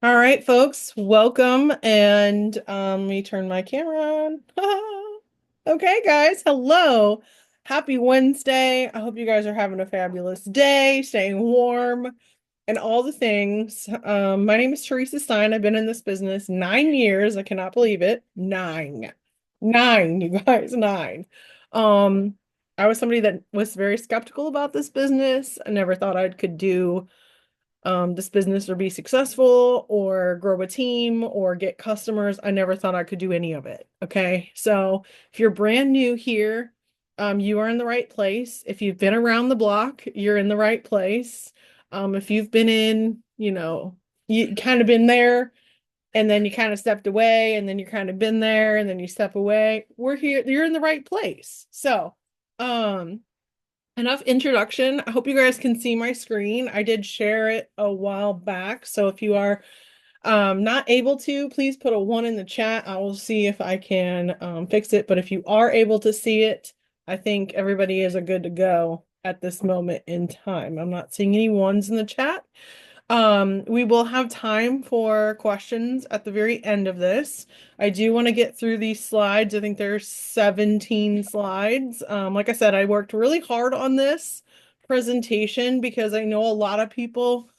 All right, folks, welcome. And let me turn my camera on. Okay, guys, hello. Happy Wednesday. I hope you guys are having a fabulous day, staying warm, and all the things. My name is Teresa Stein. I've been in this business 9 years. I cannot believe it. Nine, you guys, nine. Um, I was somebody that was very skeptical about this business. I never thought I could do this business or be successful or grow a team or get customers. I never thought I could do any of it. Okay. So if you're brand new here, you are in the right place. If you've been around the block, you're in the right place. If you've been in, you kind of been there and then you kind of stepped away and then you kind of been there and then you step away, we're here, you're in the right place. So, um, enough introduction. I hope you guys can see my screen. I did share it a while back. So if you are not able to, please put a one in the chat. I will see if I can fix it. But if you are able to see it, I think everybody is a good to go at this moment in time. I'm not seeing any ones in the chat. We will have time for questions at the very end of this. I do want to get through these slides. I think there's 17 slides. Like I said, I worked really hard on this presentation because I know a lot of people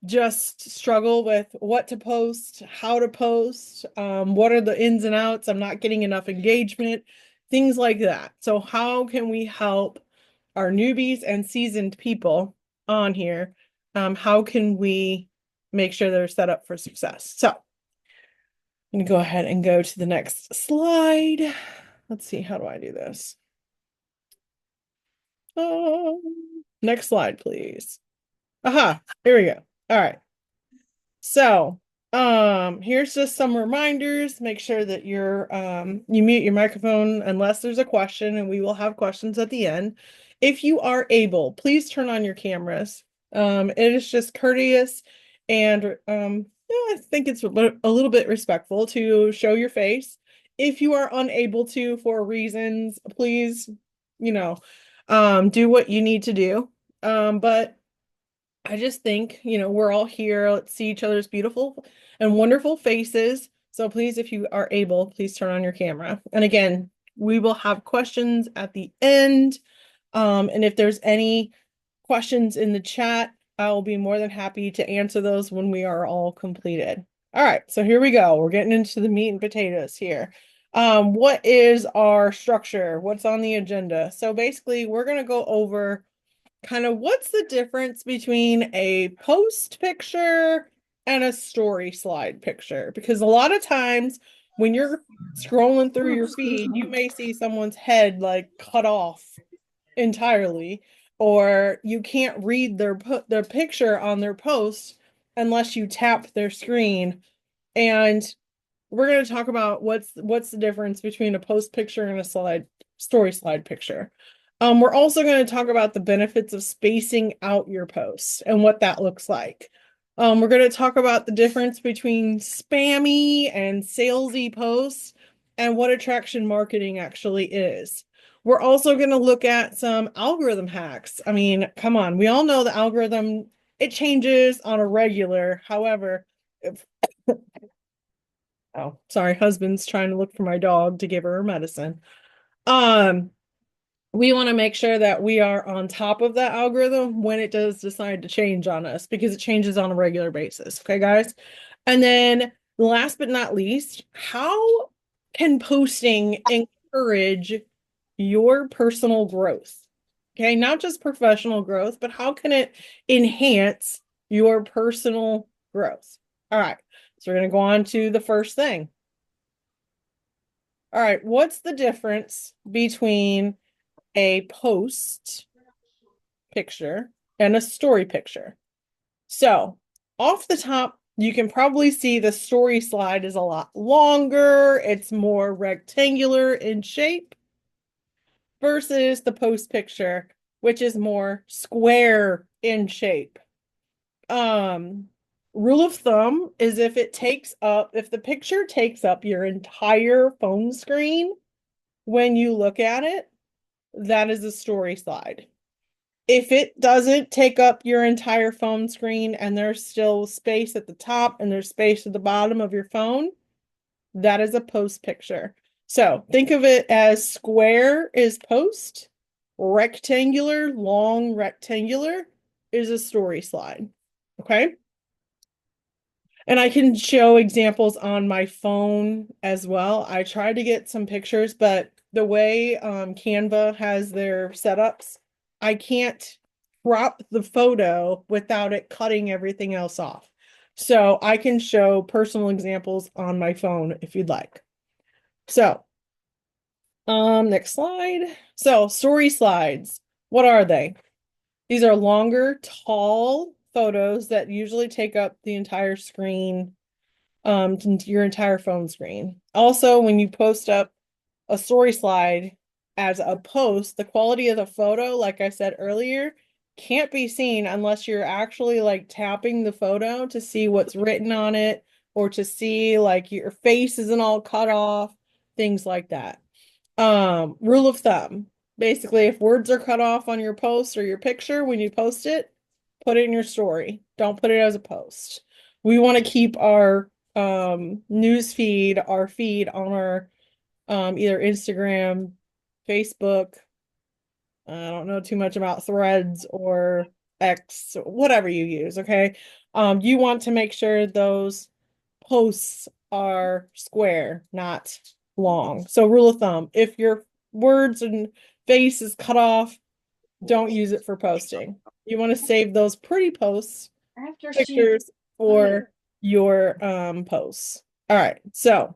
just struggle with what to post, how to post, what are the ins and outs. I'm not getting enough engagement, things like that. So how can we help our newbies and seasoned people on here? How can we make sure they're set up for success? So I'm going to go ahead and go to the next slide. Let's see, how do I do this? Next slide, please. Aha, here we go. All right. So, here's just some reminders. Make sure that you mute your microphone unless there's a question, and we will have questions at the end. If you are able, please turn on your cameras. It is just courteous and yeah, I think it's a little bit respectful to show your face. If you are unable to for reasons, please, you know, do what you need to do. But I just think, we're all here. Let's see each other's beautiful and wonderful faces. So please, if you are able, please turn on your camera. And again, we will have questions at the end. And if there's any questions in the chat, I'll be more than happy to answer those when we are all completed. All right, so here we go. We're getting into the meat and potatoes here. What is our structure? What's on the agenda? So basically, we're going to go over kind of what's the difference between a post picture and a story slide picture? Because a lot of times when you're scrolling through your feed, you may see someone's head like cut off entirely, or you can't read their picture on their post unless you tap their screen. And we're going to talk about what's the difference between a post picture and a story slide picture. We're also going to talk about the benefits of spacing out your posts and what that looks like. We're going to talk about the difference between spammy and salesy posts and what attraction marketing actually is. We're also going to look at some algorithm hacks. I mean, come on, we all know the algorithm, it changes on a regular. However, if oh, sorry, husband's trying to look for my dog to give her medicine. Um, we want to make sure that we are on top of that algorithm when it does decide to change on us because it changes on a regular basis. Okay, guys? And then last but not least, how can posting encourage your personal growth? Okay, not just professional growth, but how can it enhance your personal growth? All right, so we're going to go on to the first thing. All right, what's the difference between a post picture and a story picture? So, off the top, you can probably see the story slide is a lot longer, it's more rectangular in shape versus the post picture, which is more square in shape. Um, Rule of thumb is if the picture takes up your entire phone screen when you look at it, that is a story slide. If it doesn't take up your entire phone screen and there's still space at the top and there's space at the bottom of your phone, that is a post picture. So think of it as square is post, rectangular, long rectangular is a story slide. Okay. And I can show examples on my phone as well. I tried to get some pictures, but the way Canva has their setups, I can't crop the photo without it cutting everything else off. So I can show personal examples on my phone if you'd like. So, next slide. So, story slides. What are they? These are longer, tall photos that usually take up the entire screen, your entire phone screen. Also, when you post up a story slide as a post, the quality of the photo, like I said earlier, can't be seen unless you're actually like tapping the photo to see what's written on it or to see like your face isn't all cut off, things like that. Rule of thumb. Basically, if words are cut off on your post or your picture when you post it, put it in your story. Don't put it as a post. We want to keep our news feed, our feed on our either Instagram, Facebook. I don't know too much about Threads or X, whatever you use, okay? You want to make sure those posts are square, not long. So rule of thumb, if your words and face is cut off, don't use it for posting. You want to save those pretty posts, pictures for your posts. All right, so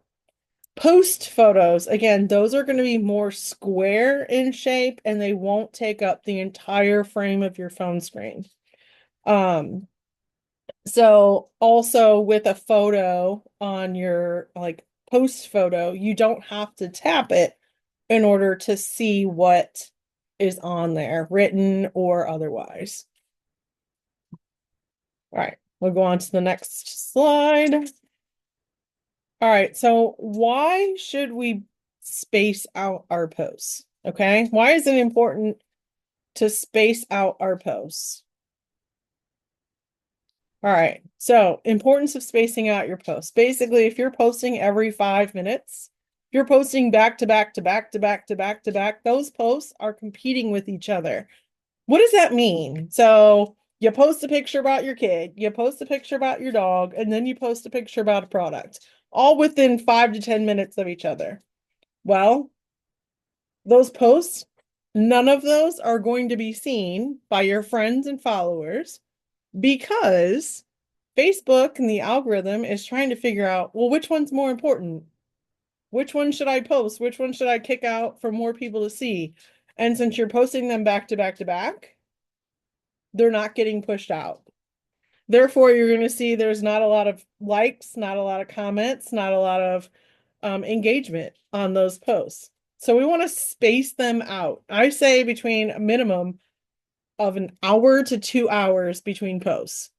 post photos, again, those are going to be more square in shape and they won't take up the entire frame of your phone screen. Um, so also with a photo on your like post photo, you don't have to tap it in order to see what is on there, written or otherwise. All right, we'll go on to the next slide. All right, so why should we space out our posts? Okay, why is it important to space out our posts? All right, so importance of spacing out your posts. Basically, if you're posting every 5 minutes, if you're posting back to back to back to back to back to back, those posts are competing with each other. What does that mean? So you post a picture about your kid, you post a picture about your dog, and then you post a picture about a product, all within 5 to 10 minutes of each other. Well, those posts, none of those are going to be seen by your friends and followers because Facebook and the algorithm is trying to figure out, well, which one's more important? Which one should I post? Which one should I kick out for more people to see? And since you're posting them back to back to back, they're not getting pushed out. Therefore, you're going to see there's not a lot of likes, not a lot of comments, not a lot of engagement on those posts. So we want to space them out. I say between a minimum of an hour to 2 hours between posts.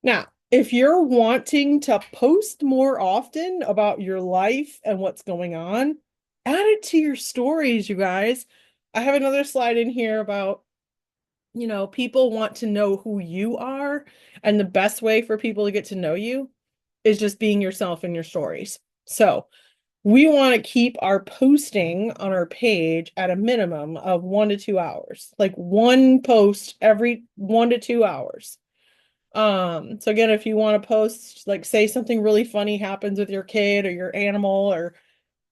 Now, if you're wanting to post more often about your life and what's going on, add it to your stories, you guys. I have another slide in here about, people want to know who you are, and the best way for people to get to know you is just being yourself in your stories. So, we want to keep our posting on our page at a minimum of 1 to 2 hours, like one post every 1 to 2 hours. So again, if you want to post, like say something really funny happens with your kid or your animal or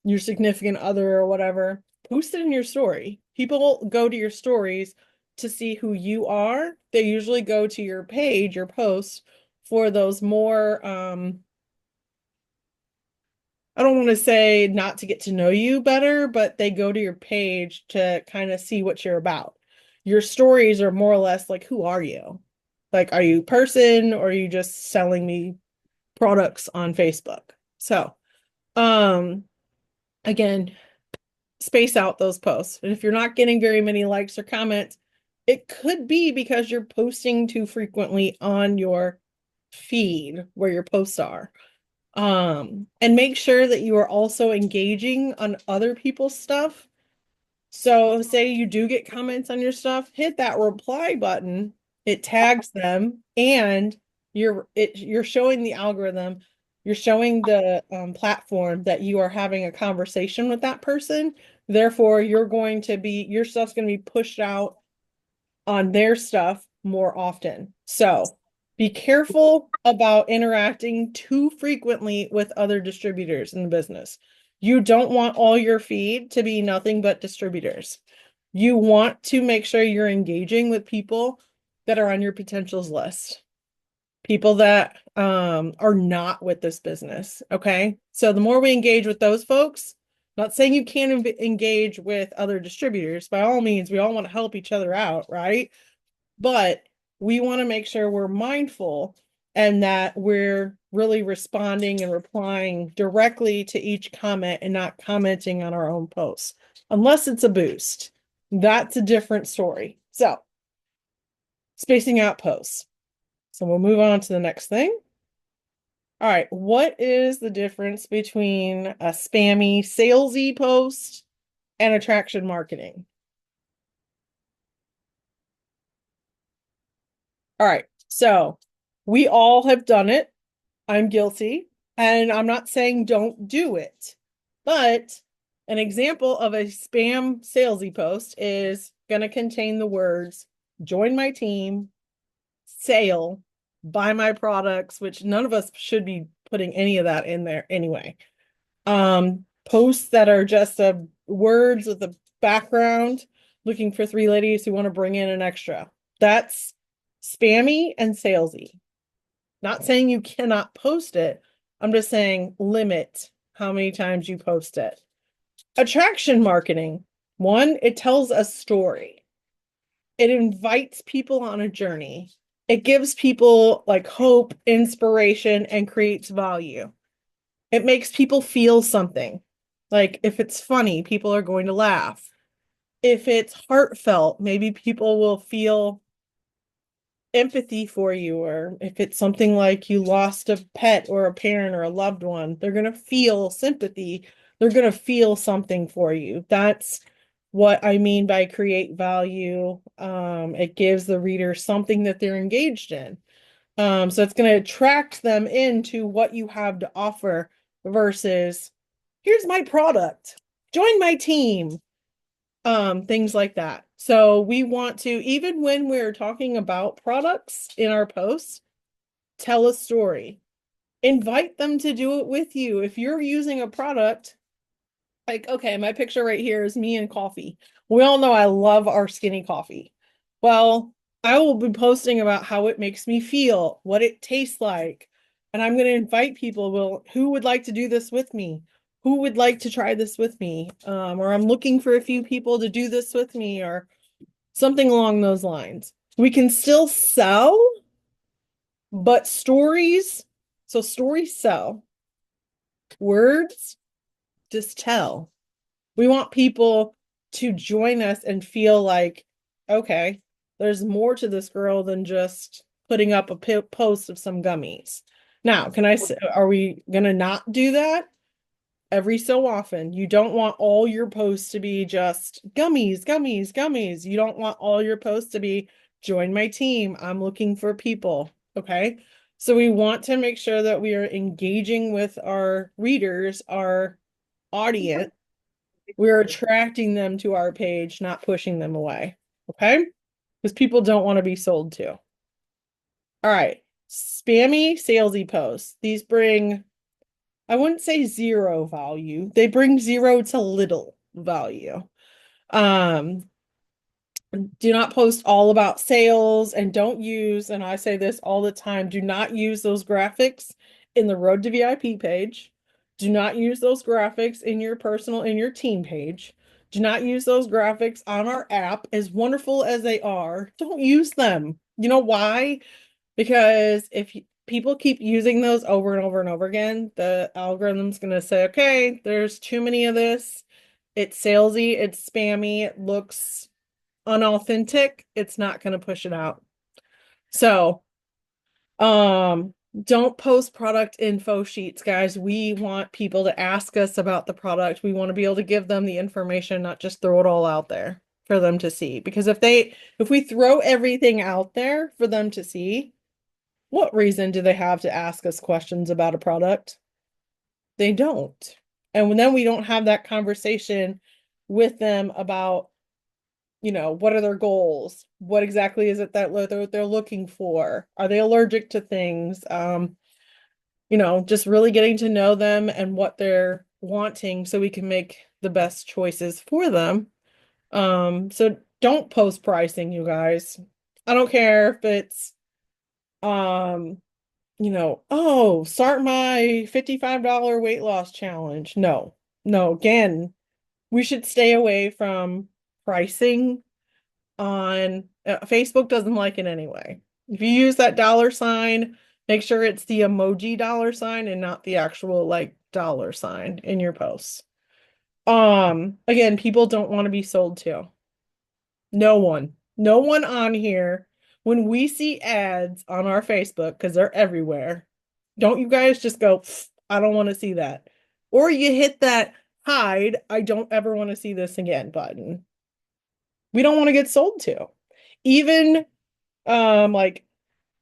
your significant other or whatever, post it in your story. People go to your stories to see who you are. They usually go to your page, your post for those more, I don't want to say not to get to know you better, but they go to your page to kind of see what you're about. Your stories are more or less like, who are you? Like, are you a person or are you just selling me products on Facebook? So, um, again, space out those posts. And if you're not getting very many likes or comments, it could be because you're posting too frequently on your feed where your posts are. And make sure that you are also engaging on other people's stuff So say you do get comments on your stuff, hit that reply button. It tags them and you're showing the algorithm, you're showing the platform that you are having a conversation with that person. Therefore, your stuff's going to be pushed out on their stuff more often. So be careful about interacting too frequently with other distributors in the business. You don't want all your feed to be nothing but distributors. You want to make sure you're engaging with people that are on your potentials list, people that are not with this business. Okay. So the more we engage with those folks, not saying you can't engage with other distributors, by all means, we all want to help each other out, right? But we want to make sure we're mindful and that we're really responding and replying directly to each comment and not commenting on our own posts, unless it's a boost. That's a different story. So, spacing out posts. So, we'll move on to the next thing. All right, what is the difference between a spammy, salesy post and attraction marketing? All right, so we all have done it. I'm guilty, and I'm not saying don't do it. But an example of a spam salesy post is going to contain the words join my team, sale, buy my products, which none of us should be putting any of that in there anyway. Posts that are just words with a background looking for three ladies who want to bring in an extra. That's spammy and salesy. Not saying you cannot post it. I'm just saying limit how many times you post it. Attraction marketing. One, it tells a story. It invites people on a journey. It gives people like hope, inspiration, and creates value. It makes people feel something. Like if it's funny, people are going to laugh. If it's heartfelt, maybe people will feel empathy for you, or if it's something like you lost a pet or a parent or a loved one, they're going to feel sympathy. They're going to feel something for you. That's what I mean by create value. It gives the reader something that they're engaged in. So it's going to attract them into what you have to offer versus here's my product, join my team, things like that. So we want to, even when we're talking about products in our posts, tell a story. Invite them to do it with you. If you're using a product, like, okay, my picture right here is me and coffee. We all know I love our skinny coffee. Well, I will be posting about how it makes me feel, what it tastes like. And I'm going to invite people, who would like to do this with me? Who would like to try this with me? Or I'm looking for a few people to do this with me, or something along those lines. We can still sell, but stories sell. Words just tell. We want people to join us and feel like, okay, there's more to this girl than just putting up a post of some gummies. Now, can I say, are we going to not do that? Every so often, you don't want all your posts to be just gummies, gummies, gummies. You don't want all your posts to be join my team. I'm looking for people. Okay. So we want to make sure that we are engaging with our readers, our audience. We're attracting them to our page, not pushing them away. Okay. Because people don't want to be sold to. All right. Spammy, salesy posts. These bring, I wouldn't say zero value. They bring zero to little value. Um, do not post all about sales and don't use, and I say this all the time, do not use those graphics in the Road to VIP page. Do not use those graphics in your team page. Do not use those graphics on our app, as wonderful as they are. Don't use them. You know why? Because if people keep using those over and over and over again, the algorithm's going to say, okay, there's too many of this. It's salesy, it's spammy, it looks unauthentic. It's not going to push it out. So, Don't post product info sheets, guys. We want people to ask us about the product. We want to be able to give them the information, not just throw it all out there for them to see. Because if we throw everything out there for them to see, what reason do they have to ask us questions about a product? They don't. And then we don't have that conversation with them about, what are their goals? What exactly is it that they're looking for? Are they allergic to things? Just really getting to know them and what they're wanting so we can make the best choices for them. So don't post pricing, you guys. I don't care if it's um, oh, start my $55 weight loss challenge. No. No, again, we should stay away from pricing on Facebook doesn't like it anyway. If you use that dollar sign, make sure it's the emoji dollar sign and not the actual like dollar sign in your posts. Again, people don't want to be sold to. No one. No one on here. When we see ads on our Facebook, because they're everywhere, don't you guys just go, I don't want to see that. Or you hit that hide, I don't ever want to see this again button. We don't want to get sold to. Even like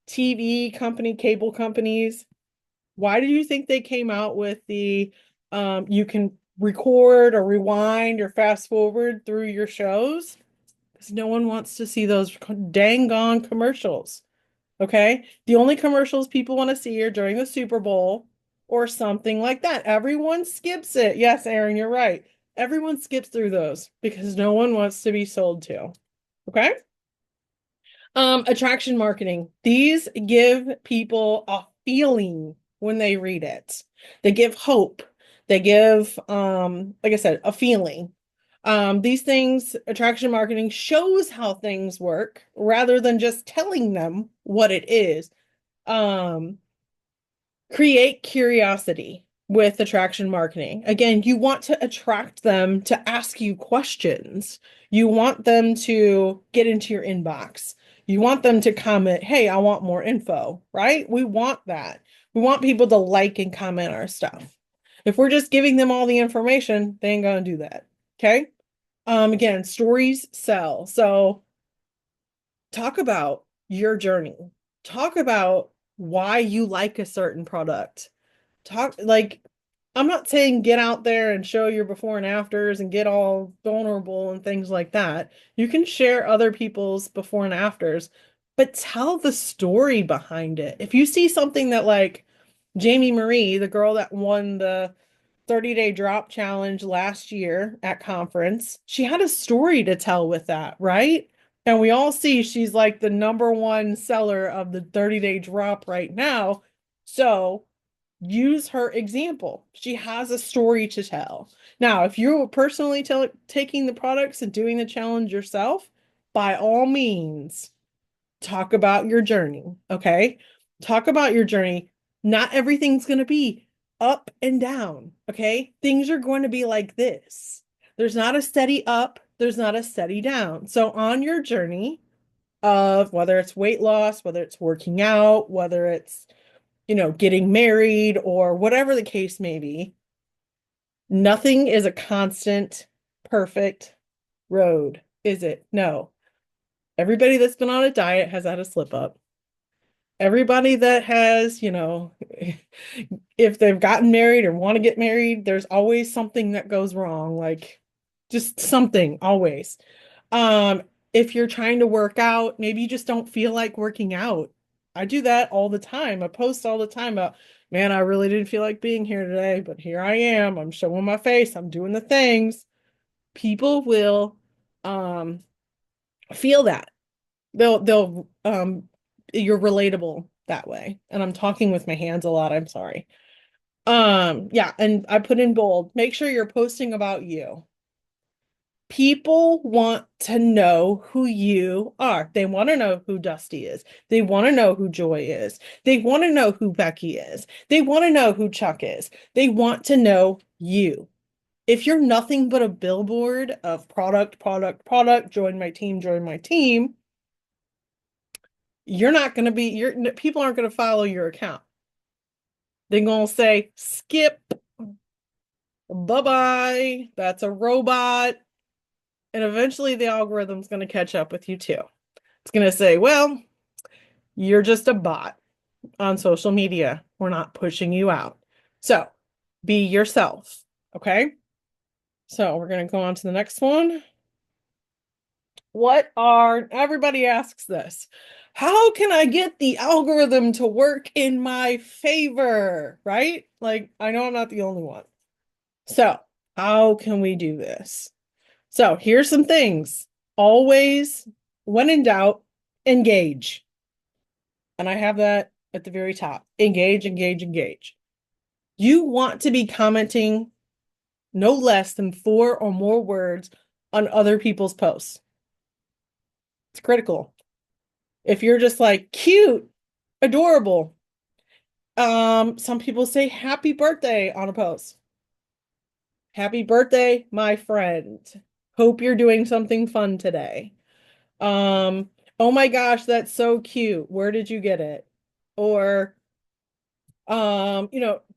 TV company, cable companies, why do you think they came out with the you can record or rewind or fast forward through your shows? Because no one wants to see those dang gone commercials. Okay? The only commercials people want to see are during the Super Bowl or something like that. Everyone skips it. Yes, Aaron, you're right. Everyone skips through those because no one wants to be sold to. Okay? Attraction marketing. These give people a feeling when they read it. They give hope. They give, like I said, a feeling. These things, attraction marketing shows how things work rather than just telling them what it is. Um, Create curiosity with attraction marketing. Again, you want to attract them to ask you questions. You want them to get into your inbox. You want them to comment, hey, I want more info, right? We want that. We want people to like and comment our stuff. If we're just giving them all the information, they ain't gonna do that. Okay. Again, stories sell. So talk about your journey. Talk about why you like a certain product. Talk like I'm not saying get out there and show your before and afters and get all vulnerable and things like that. You can share other people's before and afters, but tell the story behind it. If you see something that like Jamie Marie, the girl that won the 30-day drop challenge last year at conference, she had a story to tell with that, right? And we all see she's like the number one seller of the 30-day drop right now. So use her example. She has a story to tell. Now, if you're personally taking the products and doing the challenge yourself, by all means, talk about your journey. Okay. Talk about your journey. Not everything's going to be up and down. Okay. Things are going to be like this. There's not a steady up, there's not a steady down. So, on your journey of whether it's weight loss, whether it's working out, whether it's, getting married or whatever the case may be, nothing is a constant, perfect road, is it? No. Everybody that's been on a diet has had a slip up. Everybody that has, if they've gotten married or want to get married, there's always something that goes wrong, like just something always. Um, if you're trying to work out, maybe you just don't feel like working out. I do that all the time. I post all the time about, man, I really didn't feel like being here today, but here I am. I'm showing my face. I'm doing the things. People will feel that. They'll you're relatable that way. And I'm talking with my hands a lot. I'm sorry. Yeah, and I put in bold, make sure you're posting about you. People want to know who you are. They want to know who Dusty is. They want to know who Joy is. They want to know who Becky is. They want to know who Chuck is. They want to know you. If you're nothing but a billboard of product, product, product, join my team, you're not going to be, people aren't going to follow your account. They're going to say, skip, bye-bye, that's a robot. And eventually the algorithm's going to catch up with you too. It's going to say, well, you're just a bot on social media. We're not pushing you out. So be yourself. Okay. So we're going to go on to the next one. Everybody asks this. How can I get the algorithm to work in my favor? Right? Like, I know I'm not the only one. So, how can we do this? So, here's some things. Always, when in doubt, engage. And I have that at the very top. Engage, engage, engage. You want to be commenting no less than 4 or more words on other people's posts. It's critical. If you're just like cute, adorable, some people say happy birthday on a post. Happy birthday, my friend. Hope you're doing something fun today. Um, oh my gosh, that's so cute. Where did you get it? Or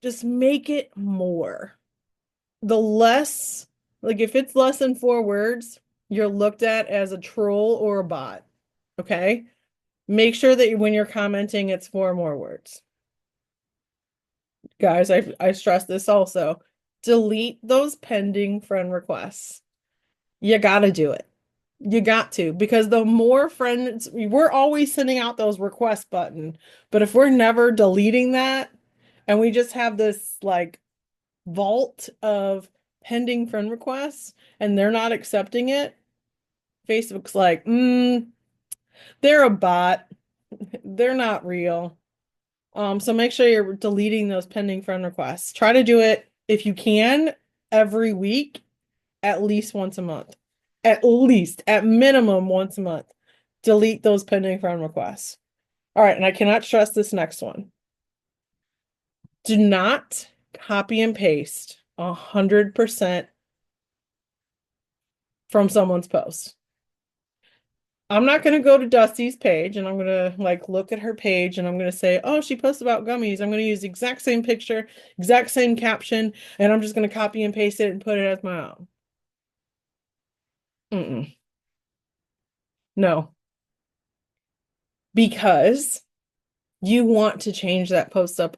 just make it more. The less, like if it's less than 4 words, you're looked at as a troll or a bot. Okay? Make sure that when you're commenting, it's 4 more words. Guys, I stress this also. Delete those pending friend requests. You gotta do it. You got to, because the more friends, we're always sending out those request button, but if we're never deleting that and we just have this like vault of pending friend requests and they're not accepting it, Facebook's like, they're a bot. They're not real. So make sure you're deleting those pending friend requests. Try to do it if you can every week, at least once a month. At least, at minimum once a month. Delete those pending friend requests. All right, and I cannot stress this next one. Do not copy and paste 100% from someone's post. I'm not going to go to Dusty's page and I'm going to like look at her page and I'm going to say, oh, she posts about gummies. I'm going to use the exact same picture, exact same caption, and I'm just going to copy and paste it and put it as my own. Mm-mm. No, because you want to change that post up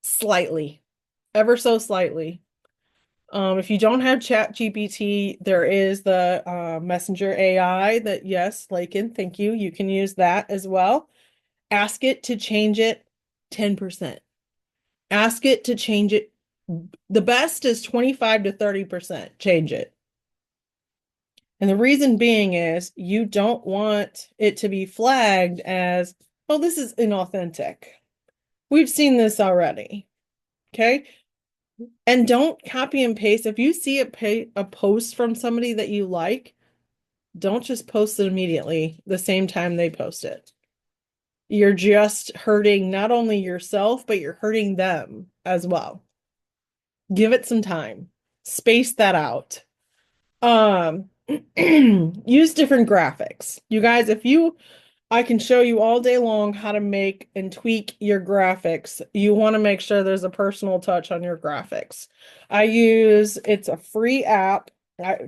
slightly, ever so slightly. If you don't have ChatGPT, there is the Messenger AI that, yes, Lakin, thank you. You can use that as well. Ask it to change it 10%. Ask it to change it. The best is 25 to 30%. Change it. And the reason being is you don't want it to be flagged as, oh, this is inauthentic. We've seen this already. Okay. And don't copy and paste. If you see a post from somebody that you like, don't just post it immediately the same time they post it. You're just hurting not only yourself, but you're hurting them as well. Give it some time. Space that out. Use different graphics. You guys, I can show you all day long how to make and tweak your graphics. You want to make sure there's a personal touch on your graphics. It's a free app.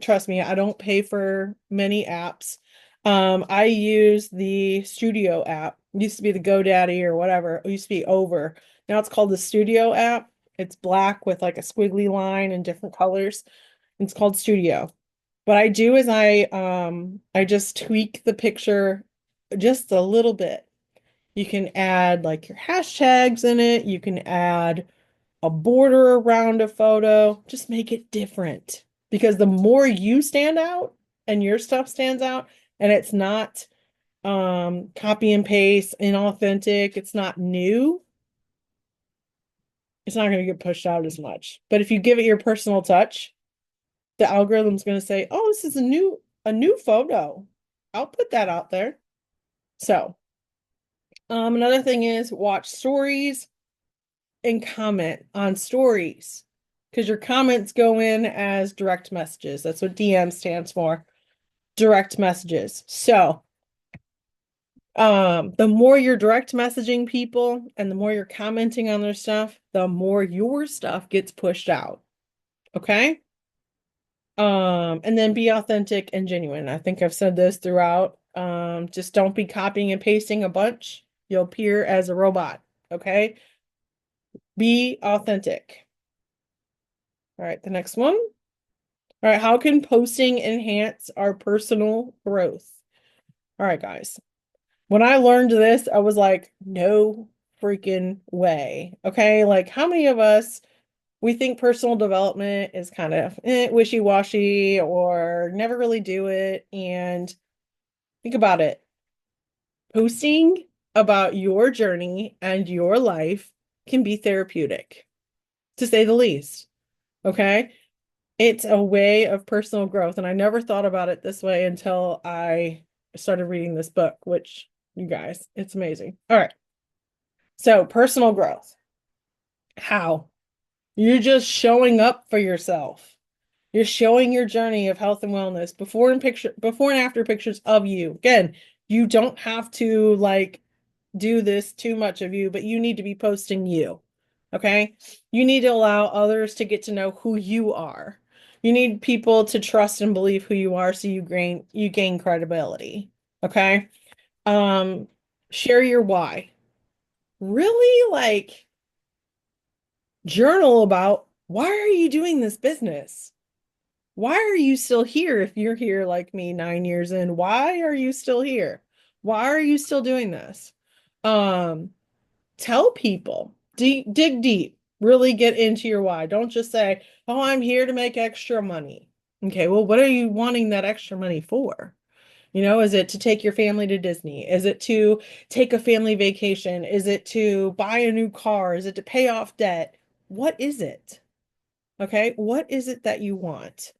Trust me, I don't pay for many apps. I use the Studio app. It used to be the GoDaddy or whatever. It used to be Over. Now it's called the Studio app. It's black with like a squiggly line and different colors. It's called Studio. What I do is I just tweak the picture just a little bit. You can add like your hashtags in it. You can add a border around a photo. Just make it different. Because the more you stand out and your stuff stands out and it's not copy and paste, inauthentic, it's not new, it's not going to get pushed out as much. But if you give it your personal touch, the algorithm's going to say, "Oh, this is a new photo. I'll put that out there." So, another thing is watch stories and comment on stories because your comments go in as direct messages. That's what DM stands for, direct messages. So, The more you're direct messaging people and the more you're commenting on their stuff, the more your stuff gets pushed out. Okay? And then be authentic and genuine. I think I've said this throughout. Just don't be copying and pasting a bunch. You'll appear as a robot. Okay? Be authentic. All right, the next one. All right, how can posting enhance our personal growth? All right, guys. When I learned this, I was like, no freaking way. Okay, like how many of us we think personal development is kind of wishy-washy or never really do it? And think about it. Posting about your journey and your life can be therapeutic, to say the least. Okay. It's a way of personal growth. And I never thought about it this way until I started reading this book, which you guys, it's amazing. All right. So, personal growth. How? You're just showing up for yourself. You're showing your journey of health and wellness before and after pictures of you. Again, you don't have to like do this too much of you, but you need to be posting you. Okay? You need to allow others to get to know who you are. You need people to trust and believe who you are so you gain credibility. Okay? Um Share your why. Really like journal about why are you doing this business? Why are you still here if you're here like me 9 years in? Why are you still here? Why are you still doing this? Um, Tell people, dig deep, really get into your why. Don't just say, oh, I'm here to make extra money. Okay, well, what are you wanting that extra money for? Is it to take your family to Disney? Is it to take a family vacation? Is it to buy a new car? Is it to pay off debt? What is it? Okay, what is it that you want?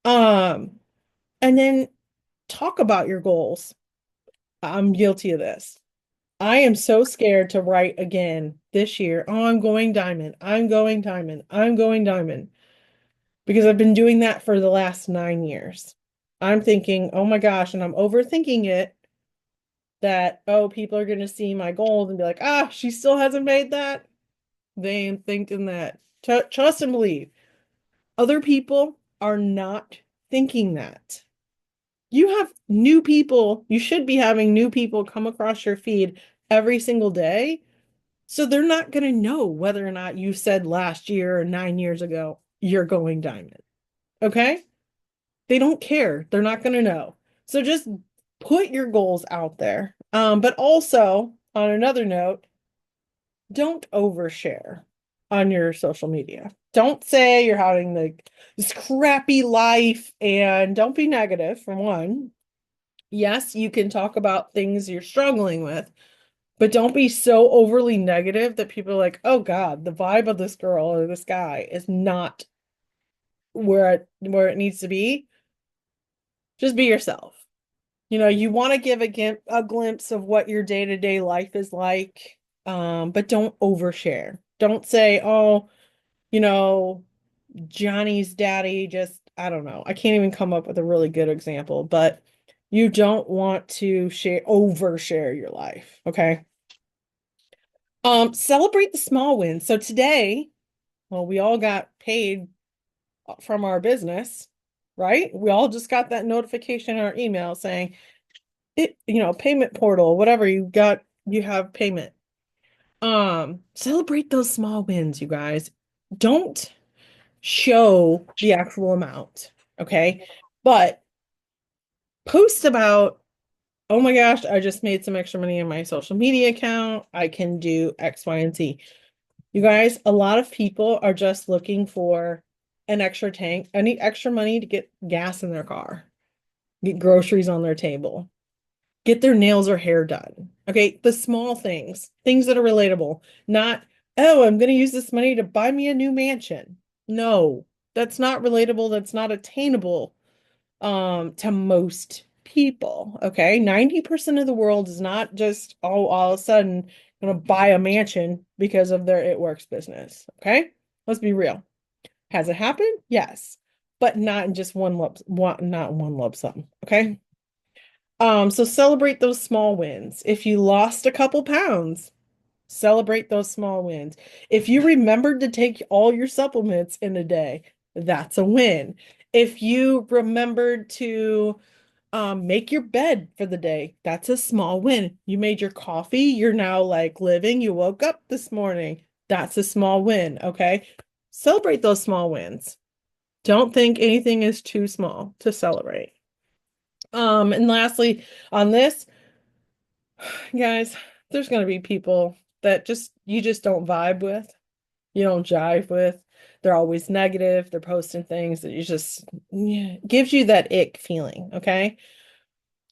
Um, and then talk about your goals. I'm guilty of this. I am so scared to write again this year. Oh, I'm going diamond. I'm going diamond. I'm going diamond. Because I've been doing that for the last 9 years. I'm thinking, oh my gosh, and I'm overthinking it that, oh, people are going to see my goals and be like, ah, she still hasn't made that. They ain't thinking that. Trust and believe. Other people are not thinking that. You have new people, you should be having new people come across your feed every single day. So they're not going to know whether or not you said last year or 9 years ago, you're going diamond. Okay? They don't care. They're not going to know. So just put your goals out there. But also, on another note, don't overshare on your social media. Don't say you're having this crappy life and don't be negative, for one. Yes, you can talk about things you're struggling with, but don't be so overly negative that people are like, oh God, the vibe of this girl or this guy is not where it needs to be. Just be yourself. You want to give a glimpse of what your day-to-day life is like, but don't overshare. Don't say, oh, you know, Johnny's daddy just, I don't know. I can't even come up with a really good example, but you don't want to overshare your life, okay? Celebrate the small wins. So today, well, we all got paid from our business, right? We all just got that notification in our email saying payment portal, whatever you have payment. Celebrate those small wins, you guys. Don't show the actual amount, okay? But post about, oh my gosh, I just made some extra money in my social media account. I can do X, Y, and Z. You guys, a lot of people are just looking for an extra tank. I need extra money to get gas in their car, get groceries on their table, get their nails or hair done. Okay, the small things, things that are relatable, not, oh, I'm going to use this money to buy me a new mansion. No, that's not relatable. That's not attainable to most people. Okay, 90% of the world is not just all of a sudden going to buy a mansion because of their It Works business. Okay, let's be real. Has it happened? Yes, but not in just not one lump sum. Okay. So celebrate those small wins. If you lost a couple pounds, celebrate those small wins. If you remembered to take all your supplements in a day, that's a win. If you remembered to make your bed for the day, that's a small win. You made your coffee, you're now like living, you woke up this morning. That's a small win, okay? Celebrate those small wins. Don't think anything is too small to celebrate. And lastly, on this, guys, there's going to be people that just you just don't vibe with, you don't jive with. They're always negative. They're posting things that you just yeah, gives you that ick feeling, okay?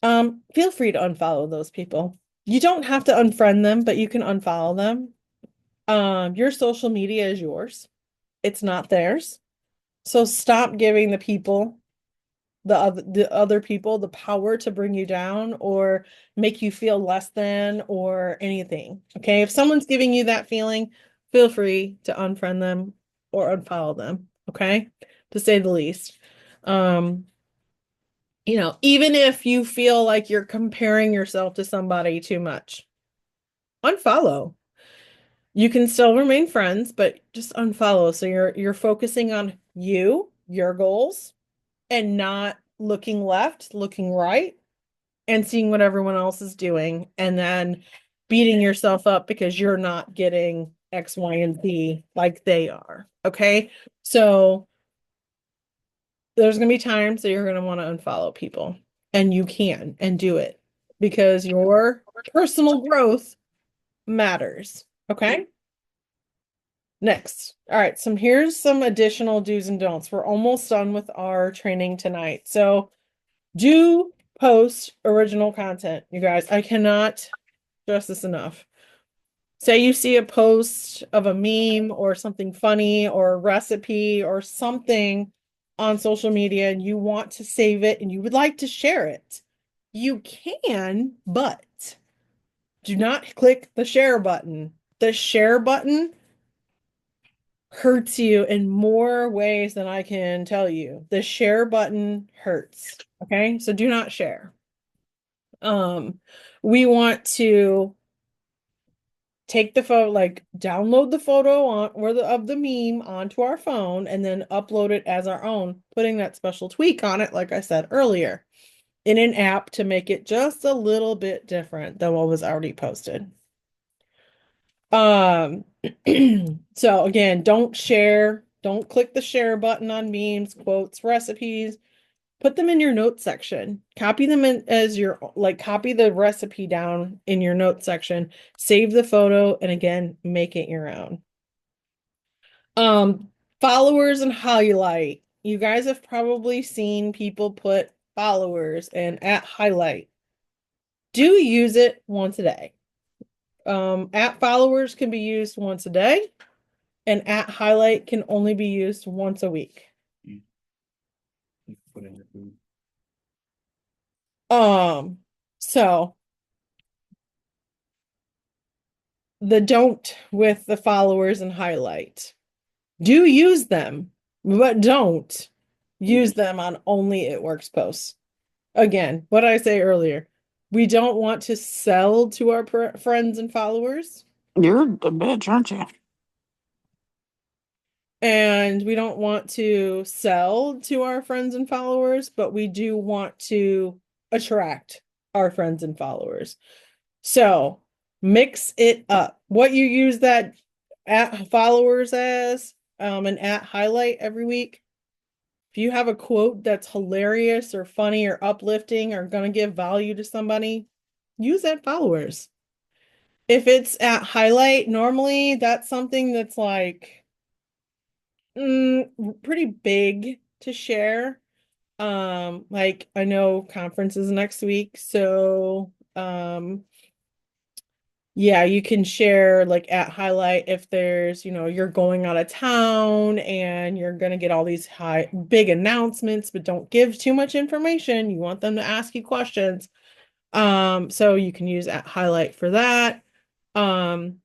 Feel free to unfollow those people. You don't have to unfriend them, but you can unfollow them. Your social media is yours. It's not theirs. So stop giving the other people the power to bring you down or make you feel less than or anything. Okay? If someone's giving you that feeling, feel free to unfriend them or unfollow them, okay? To say the least. Um, even if you feel like you're comparing yourself to somebody too much, unfollow. You can still remain friends, but just unfollow. So you're focusing on you, your goals, and not looking left, looking right, and seeing what everyone else is doing, and then beating yourself up because you're not getting X, Y, and Z like they are. Okay. So there's going to be times that you're going to want to unfollow people, and you can and do it because your personal growth matters. Okay. Next. All right. So here's some additional do's and don'ts. We're almost done with our training tonight. So do post original content, you guys. I cannot stress this enough. Say you see a post of a meme or something funny or a recipe or something on social media and you want to save it and you would like to share it. You can, but do not click the share button. The share button hurts you in more ways than I can tell you. The share button hurts. Okay, so do not share. Um, we want to take the photo, like download the photo on or of the meme onto our phone and then upload it as our own, putting that special tweak on it, like I said earlier, in an app to make it just a little bit different than what was already posted. Um, so again, don't share, don't click the share button on memes, quotes, recipes. Put them in your notes section. Copy them in as your copy the recipe down in your notes section. Save the photo and again, make it your own. Um, Followers and highlight. You guys have probably seen people put followers and at highlight. Do use it once a day. At followers can be used once a day, and at highlight can only be used once a week. You put in your food. So the don't with the followers and highlight. Do use them, but don't use them on only It Works posts. Again, what I say earlier, we don't want to sell to our friends and followers, You're a bitch, aren't you? and we don't want to sell to our friends and followers, but we do want to attract our friends and followers. So mix it up. What you use that at followers as, and at highlight every week. If you have a quote that's hilarious or funny or uplifting or going to give value to somebody, use that followers. If it's at highlight, normally that's something that's like pretty big to share. Like I know conference is next week, so yeah, you can share like at highlight if there's, you're going out of town and you're going to get all these big announcements, but don't give too much information. You want them to ask you questions. So you can use at highlight for that.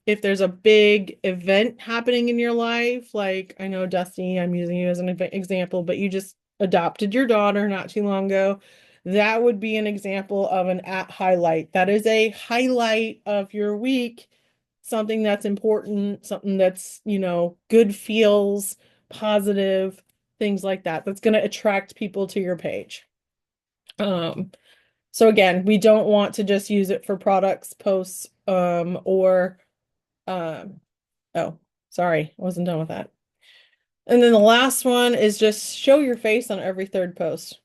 If there's a big event happening in your life, like I know Dusty, I'm using you as an example, but you just adopted your daughter not too long ago. that would be an example of an at highlight. That is a highlight of your week, something that's important, something that's, good feels, positive, things like that. That's going to attract people to your page. So again, we don't want to just use it for products, posts, or oh, sorry, I wasn't done with that. And then the last one is just show your face on every third post.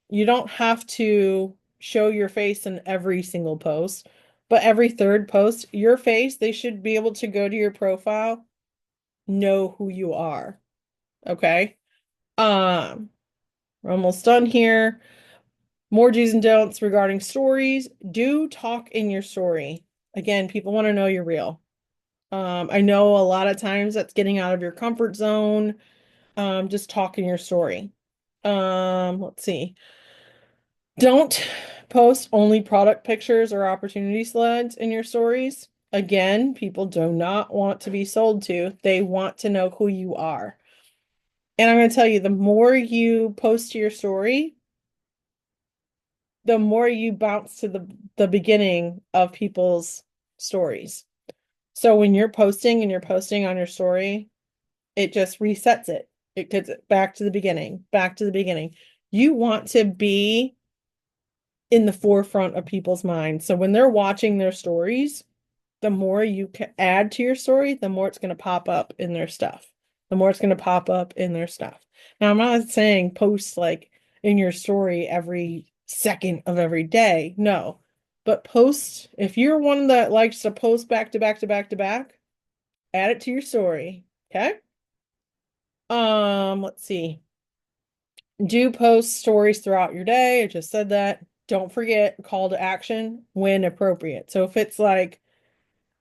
You don't have to show your face in every single post, but every third post, your face, they should be able to go to your profile, know who you are. Okay. We're almost done here. More do's and don'ts regarding stories. Do talk in your story. Again, people want to know you're real. I know a lot of times that's getting out of your comfort zone. Just talk in your story. Let's see. Don't post only product pictures or opportunity slides in your stories. Again, people do not want to be sold to. They want to know who you are. And I'm going to tell you, the more you post to your story, the more you bounce to the beginning of people's stories. So when you're posting and you're posting on your story, it just resets it. It gets it back to the beginning, back to the beginning. You want to be in the forefront of people's minds. So when they're watching their stories, the more you can add to your story, the more it's going to pop up in their stuff. The more it's going to pop up in their stuff. Now, I'm not saying post like in your story every second of every day. No. But post, if you're one that likes to post back to back to back to back, add it to your story. Okay? Let's see. Do post stories throughout your day. I just said that. Don't forget call to action when appropriate. So if it's like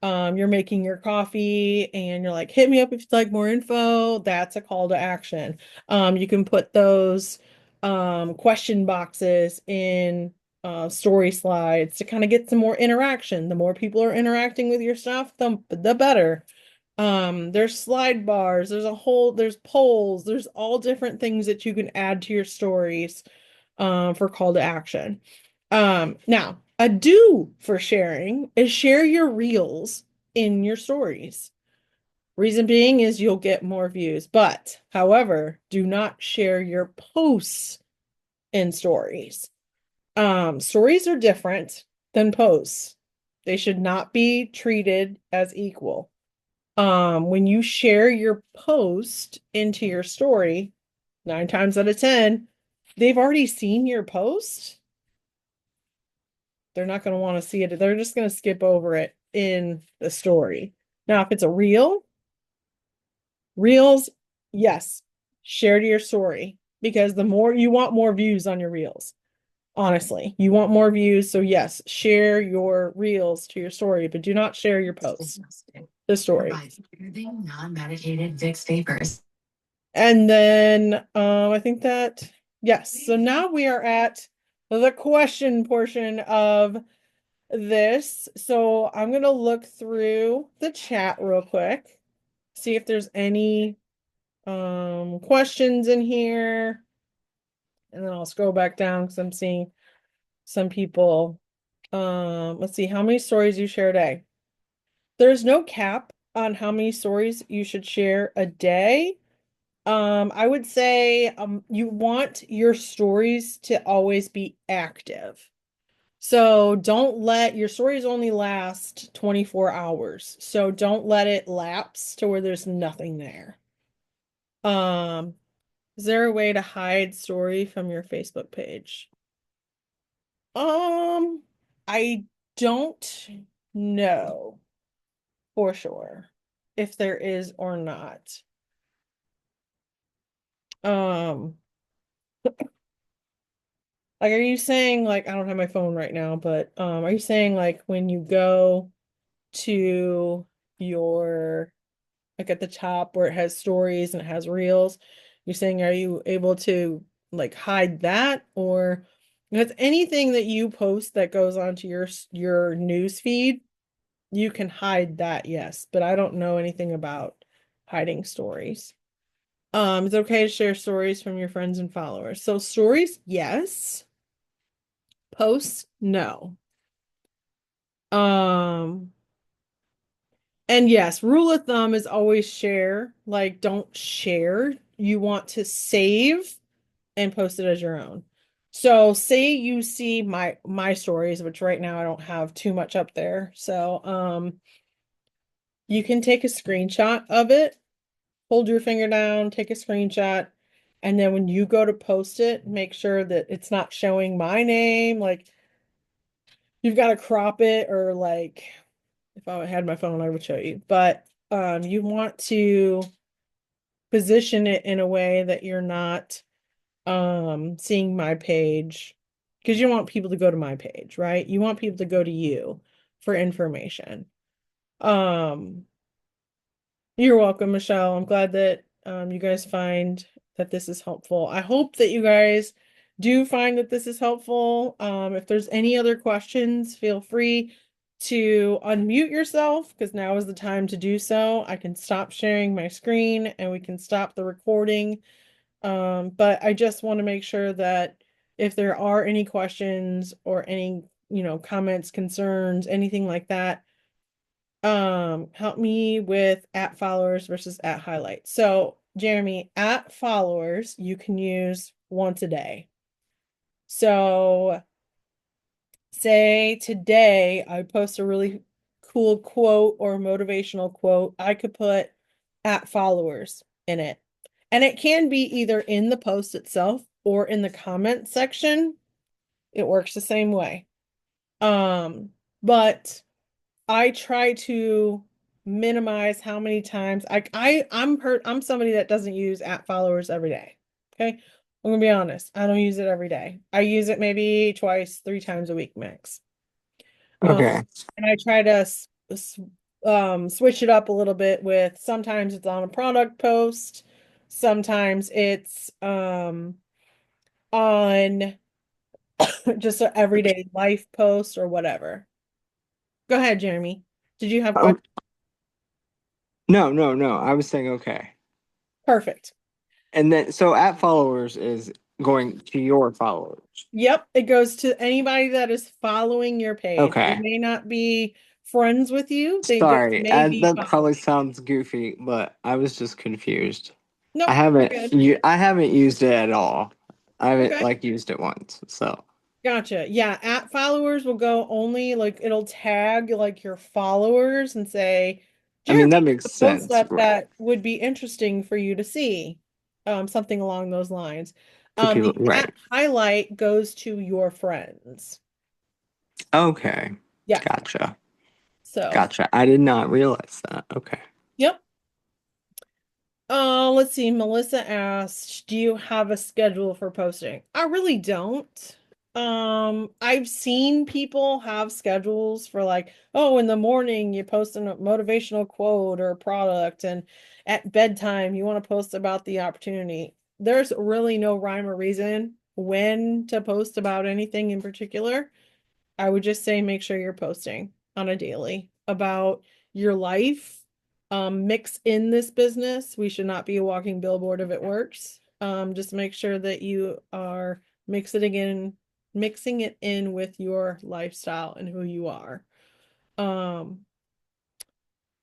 you're making your coffee and you're like, hit me up if you'd like more info, that's a call to action. You can put those question boxes in story slides to kind of get some more interaction. The more people are interacting with your stuff, the better. There's slide bars, there's polls, there's all different things that you can add to your stories for call to action. Now, a do for sharing is share your reels in your stories. Reason being is you'll get more views, but however, do not share your posts in stories. Stories are different than posts. They should not be treated as equal. When you share your post into your story, 9 times out of 10, they've already seen your post. They're not going to want to see it. They're just going to skip over it in the story. Now, if it's a reels, yes, share to your story because the more you want more views on your reels. Honestly, you want more views. So yes, share your reels to your story, but do not share your posts. The story. Non-medicated Vicks vapors. And then I think that yes. So now we are at the question portion of this. So I'm gonna look through the chat real quick, see if there's any questions in here. And then I'll scroll back down because I'm seeing some people. Let's see how many stories you share a day. There's no cap on how many stories you should share a day. I would say you want your stories to always be active. So don't let your stories only last 24 hours. So don't let it lapse to where there's nothing there. Is there a way to hide story from your Facebook page? I don't know for sure if there is or not. Like, are you saying like I don't have my phone right now, but are you saying like when you go to your like at the top where it has stories and it has reels, you're saying are you able to like hide that or because anything that you post that goes onto your news feed, you can hide that, yes, but I don't know anything about hiding stories. It's okay to share stories from your friends and followers. So stories, yes. Posts, no. Um, and yes, rule of thumb is always share. Like, don't share. You want to save and post it as your own. So say you see my stories, which right now I don't have too much up there. So you can take a screenshot of it, hold your finger down, take a screenshot, and then when you go to post it, make sure that it's not showing my name. Like you've got to crop it, or like if I had my phone, I would show you. But you want to position it in a way that you're not seeing my page, because you want people to go to my page, right? You want people to go to you for information. Um you're welcome, Michelle. I'm glad that you guys find that this is helpful. I hope that you guys do find that this is helpful. If there's any other questions, feel free to unmute yourself, because now is the time to do so. I can stop sharing my screen and we can stop the recording. But I just want to make sure that if there are any questions or any, comments, concerns, anything like that, help me with @followers versus @highlight. So, Jeremy, @followers you can use once a day. So, say today I post a really cool quote or motivational quote, I could put @followers in it. And it can be either in the post itself or in the comment section. It works the same way. But I try to minimize how many times I'm somebody that doesn't use @followers every day. Okay. I'm gonna be honest. I don't use it every day. I use it maybe twice, 3 times a week max. Okay. And I try to switch it up a little bit with, sometimes it's on a product post, sometimes it's on just an everyday life post or whatever. Go ahead, Jeremy. Did you have Oh, questions? no. I was saying okay. Perfect. And then so @followers is going to your followers. Yep, it goes to anybody that is following your page. They Okay. may not be friends with you. They just Sorry, may be that probably following. sounds goofy, but I was just confused. Nope, you're good. I haven't used it at all. I haven't Okay. like used it once. So, Gotcha. Yeah, @followers will go only, like, it'll tag like your followers and say, I mean, Jeremy, that makes the post sense, up right? that would be interesting for you to see. Something along those lines. To people, The right. @highlight goes to your friends. Okay. Yeah. Gotcha. So, Gotcha. I did not realize that. Okay. yep. Let's see. Melissa asked, do you have a schedule for posting? I really don't. I've seen people have schedules for, like, oh, in the morning you post a motivational quote or a product, and at bedtime you want to post about the opportunity. There's really no rhyme or reason when to post about anything in particular. I would just say make sure you're posting on a daily about your life. Mix in this business. We should not be a walking billboard if it works. Just make sure that you are mixing it in with your lifestyle and who you are.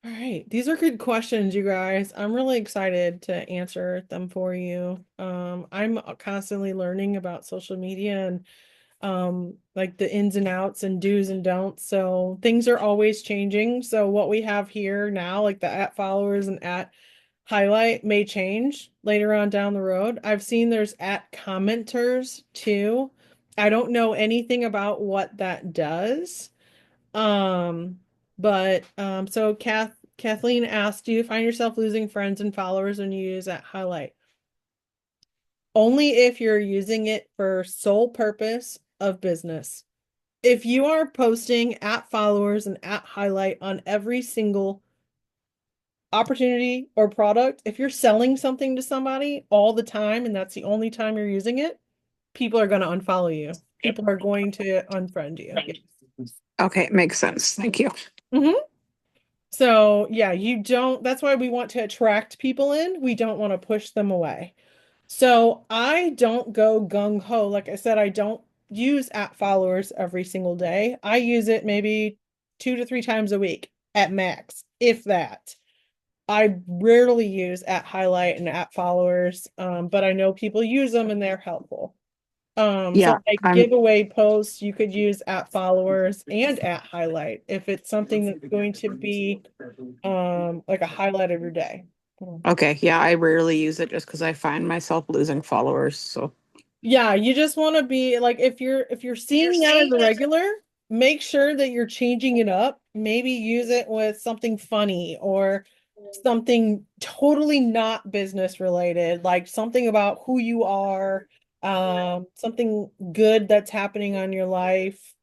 All right, these are good questions, you guys. I'm really excited to answer them for you. I'm constantly learning about social media and like the ins and outs and do's and don'ts. So things are always changing. So what we have here now, like the @followers and @highlight, may change later on down the road. I've seen there's @commenters too. I don't know anything about what that does. But so Kathleen asked, do you find yourself losing friends and followers when you use @highlight? Only if you're using it for sole purpose of business. If you are posting @followers and @highlight on every single opportunity or product, if you're selling something to somebody all the time and that's the only time you're using it, people are going to unfollow you. People are going to unfriend you. Okay, makes sense. Thank you. Mhm. So yeah, that's why we want to attract people in. We don't want to push them away. So I don't go gung ho. Like I said, I don't use @followers every single day. I use it maybe 2 to 3 times a week at max, if that. I rarely use @highlight and @followers, but I know people use them and they're helpful. Yeah, So like I'm giveaway posts, you could use @followers and @highlight if it's something that's going to be like a highlight of your day. okay. Yeah, I rarely use it just because I find myself losing followers. So, Yeah, you just want to be like if you're seeing that as a regular, make sure that you're changing it up. Maybe use it with something funny or something totally not business related, like something about who you are, something good that's happening on your life.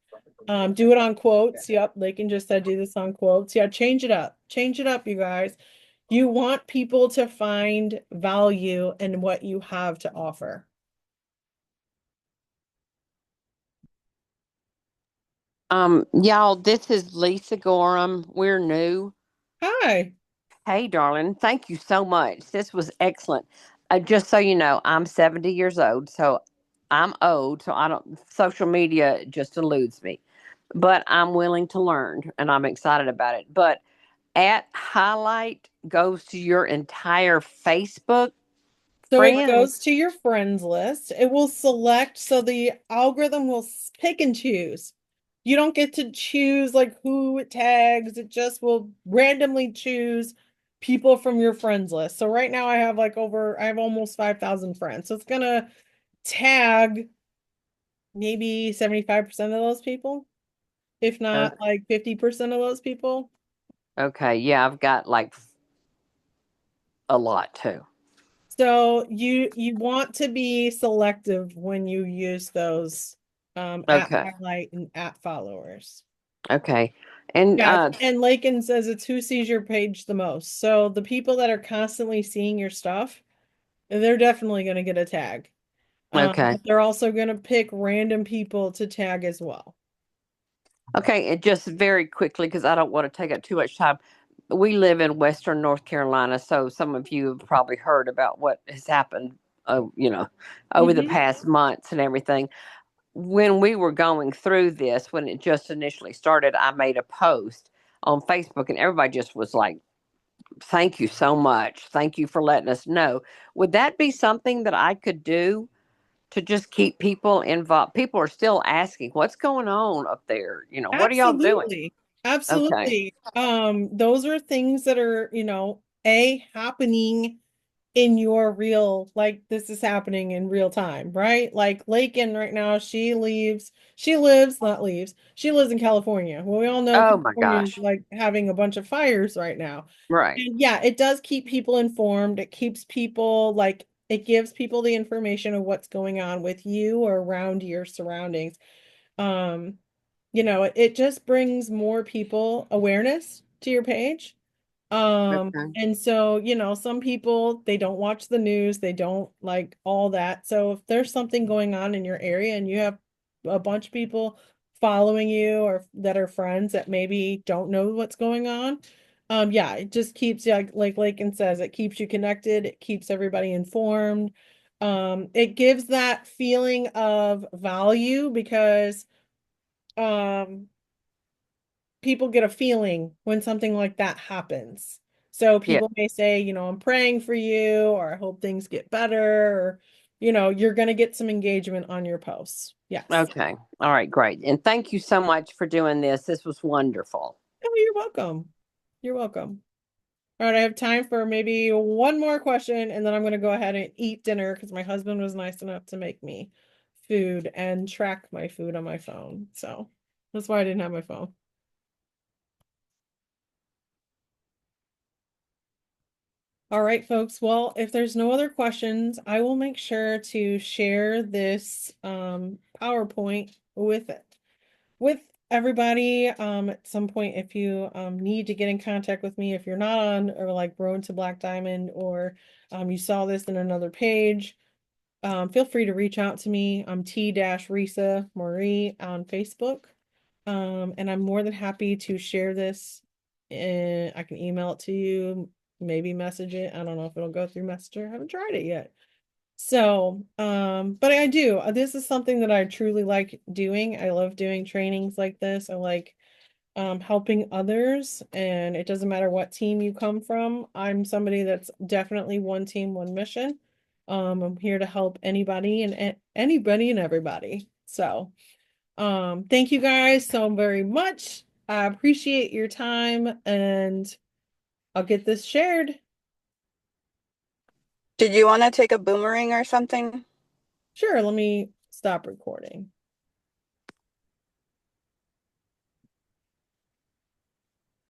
Do it on quotes. Yep, they can just do this on quotes. Yeah, change it up. Change it up, you guys. You want people to find value in what you have to offer. Y'all, this is Lisa Gorham. We're new. Hi. Hey, darling, thank you so much. This was excellent. Just so you know, I'm 70 years old, so I'm old, so I don't, social media just eludes me. But I'm willing to learn and I'm excited about it. But @highlight goes to your entire Facebook So it friend. goes to your friends list. It will select, so the algorithm will pick and choose. You don't get to choose like who it tags. It just will randomly choose people from your friends list. So right now I have almost 5,000 friends. So it's gonna tag maybe 75% of those people, if not Okay. like 50% of those people. Okay, yeah, I've got like a lot too. So you want to be selective when you use those Okay. @highlight and @followers. Okay. And Yeah, and Lakin says it's who sees your page the most. So the people that are constantly seeing your stuff, they're definitely going to get a tag. okay. But they're also going to pick random people to tag as well. Okay, and just very quickly, because I don't want to take up too much time. We live in Western North Carolina, so some of you have probably heard about what has happened, over the Hmm. past months and everything. When we were going through this, when it just initially started, I made a post on Facebook, and everybody just was like, "Thank you so much. Thank you for letting us know." Would that be something that I could do to just keep people involved? People are still asking, "What's going on up there? What are y'all doing?" Absolutely. Okay. Absolutely. Those are things that are, happening in your real, like this is happening in real time, right? Like Lakin right now, she lives in California. Well, we all know Oh my California is gosh. like having a bunch of fires right now. Right. And yeah, it does keep people informed. It keeps people like it gives people the information of what's going on with you or around your surroundings. Um, it just brings more people awareness to your page. Okay. And so, some people they don't watch the news, they don't like all that. So if there's something going on in your area and you have a bunch of people following you or that are friends that maybe don't know what's going on, yeah, it just keeps you like Lakin says, it keeps you connected, it keeps everybody informed. It gives that feeling of value because um people get a feeling when something like that happens. So Yeah. people may say, I'm praying for you, or I hope things get better, or, you're going to get some engagement on your posts. Yes. Okay. All right. Great. And thank you so much for doing this. This was wonderful. Oh, you're welcome. You're welcome. All right, I have time for maybe one more question, and then I'm going to go ahead and eat dinner because my husband was nice enough to make me food and track my food on my phone. So that's why I didn't have my phone. All right, folks. Well, if there's no other questions, I will make sure to share this PowerPoint with everybody at some point. If you need to get in contact with me, if you're not on or like Road to Black Diamond, or you saw this in another page, feel free to reach out to me. I'm T-Risa Marie on Facebook. And I'm more than happy to share this. And I can email it to you, maybe message it. I don't know if it'll go through Messenger. I haven't tried it yet. So, but I do. This is something that I truly like doing. I love doing trainings like this. I like helping others, and it doesn't matter what team you come from. I'm somebody that's definitely one team, one mission. I'm here to help anybody and anybody and everybody. So, thank you guys so very much. I appreciate your time, and I'll get this shared. Did you want to take a boomerang or something? Sure, let me stop recording.